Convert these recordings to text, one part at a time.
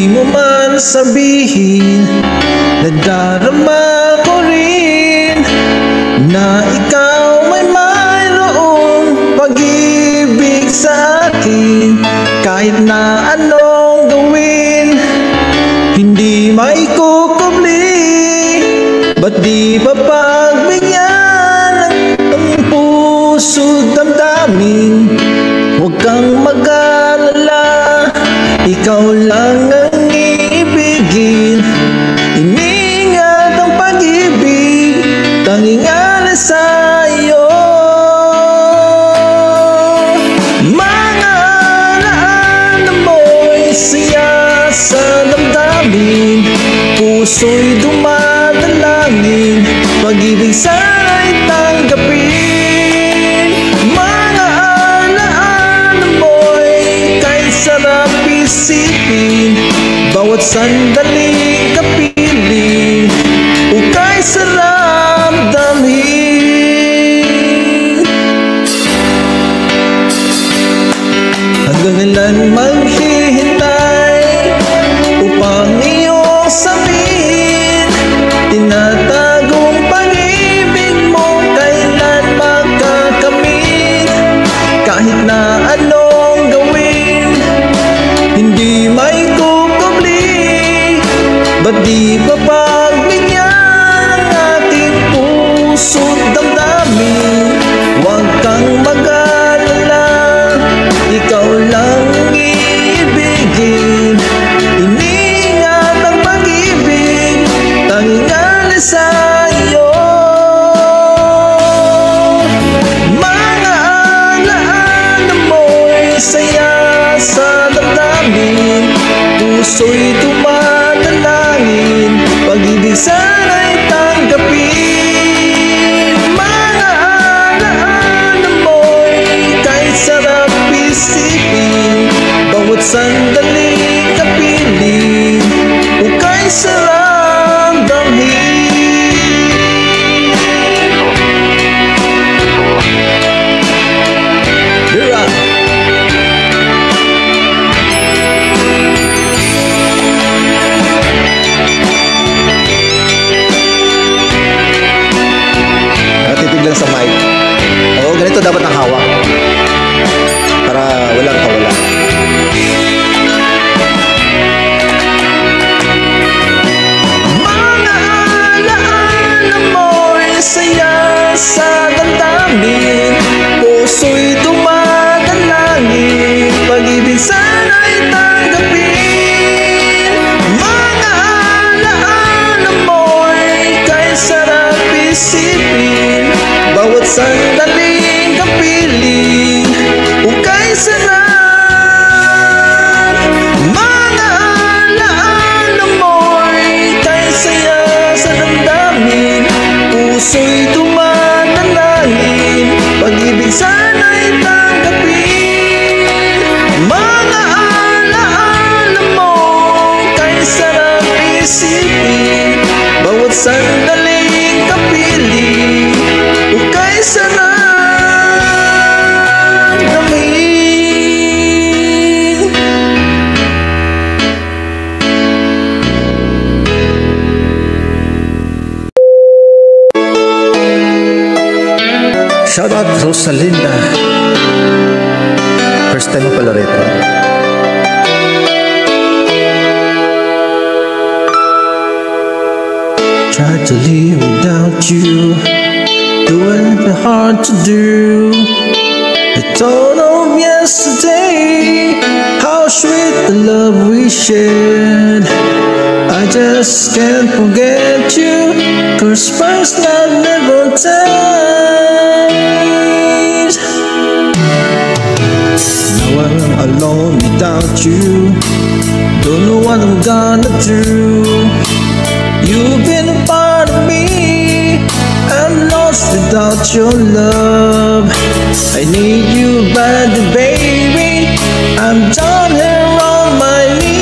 Di mo man sabihin, nadarama ko rin na ikaw may mayroong pag-ibig sa akin. Kahit na anong gawin, hindi maikukubli. Ba't di ba pagbigyan ang puso't damdamin? Huwag kang mag-alala, ikaw lang ang iibigin. Iningat ang pag-ibig, tanging alas sa iyo. Mga alaala mo'y siya sa damdamin, puso'y dumadalangin, pag-ibig sana'y tanggapin. Mga alaala mo'y kay sarap isipin, bawat sandaling kapiling, o kay sarap damhin. Hanggang ilan maghihintay upang iyong sabihin, tinatagong pag-ibig mo kailan makakamit. Kahit na anong gawin, hindi maikukubli. Ba't di ba pagbigyan ang ating puso't damdamin? Huwag kang mag-alala, ikaw lang ang iibigin. Iningat ang pag-ibig, tanging alas sa iyo. Mga alaala mo'y saya sa damdamin, puso'y dumadalangin, pag-ibig sana'y tanggapin. Mga alaala mo'y kahit sarap isipin, bawat sandaling kapiling, o kay sarap damhin. Dira! Natitig lang sa mic. Oo, ganito dapat ang hawak para walang kawala. Mga alaala mo'y saya sa damdamin, puso'y dumadalangin, pag-ibig sana'y tanggapin. Mga alaala mo'y kay sarap isipin, bawat sandaling kapiling, o kay sarap. Mga alaala mo'y kay saya sa damdamin, puso'y dumadalangin, pag-ibig sana'y tanggapin. Mga alaala mo kay sarap isipin, bawat sandaling kapiling, o kay sarap damhin. Shout out Rosalinda. First time mo pala rito. Tried to live without you, doing it hard to do. I thought of yesterday, how sweet the love we shared. I just can't forget you, 'cause first love never dies. Now I'm alone without you, don't know what I'm gonna do. You've been a part of me, I'm lost without your love. I need you badly, baby, I'm down here on my knees.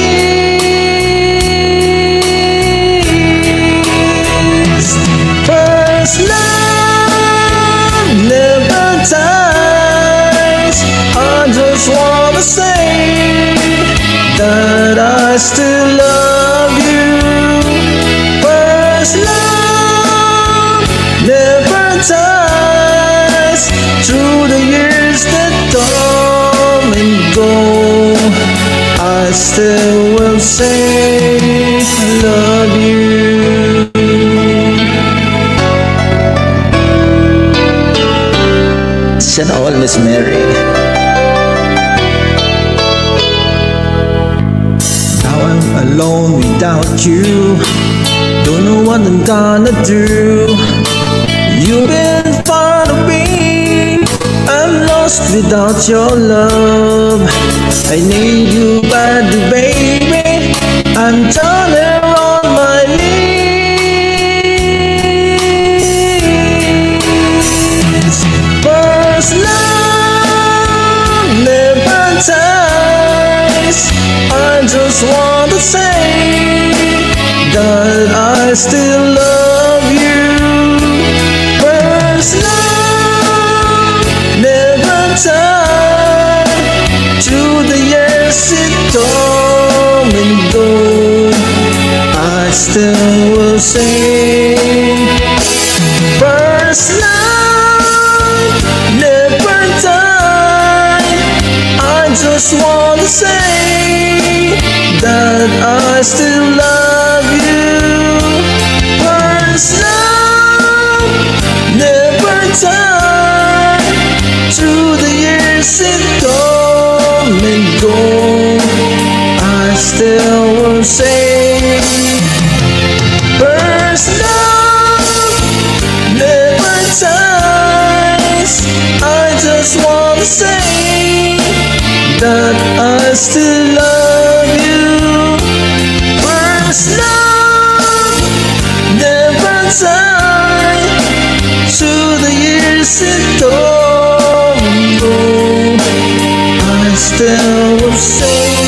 First love never dies, I just wanna say that I still love you. First love never dies. Through the years that come and go, I still will say I love you. Sana all, Miss Mary. Now I'm alone without you. Don't know what I'm gonna do. You've been far from me. I'm lost without your love. I need you badly, baby. I'm turning on my knees. First love never dies. I just want to say that I still love you. First love never dies. Through the years it come and go, I still will say first love never dies. I just want to say that I still love you. First love never dies. Through the years it come and go, I still will say first love never dies. I just want to say that I still love you. First love never dies. Through the years it come and go, I still will say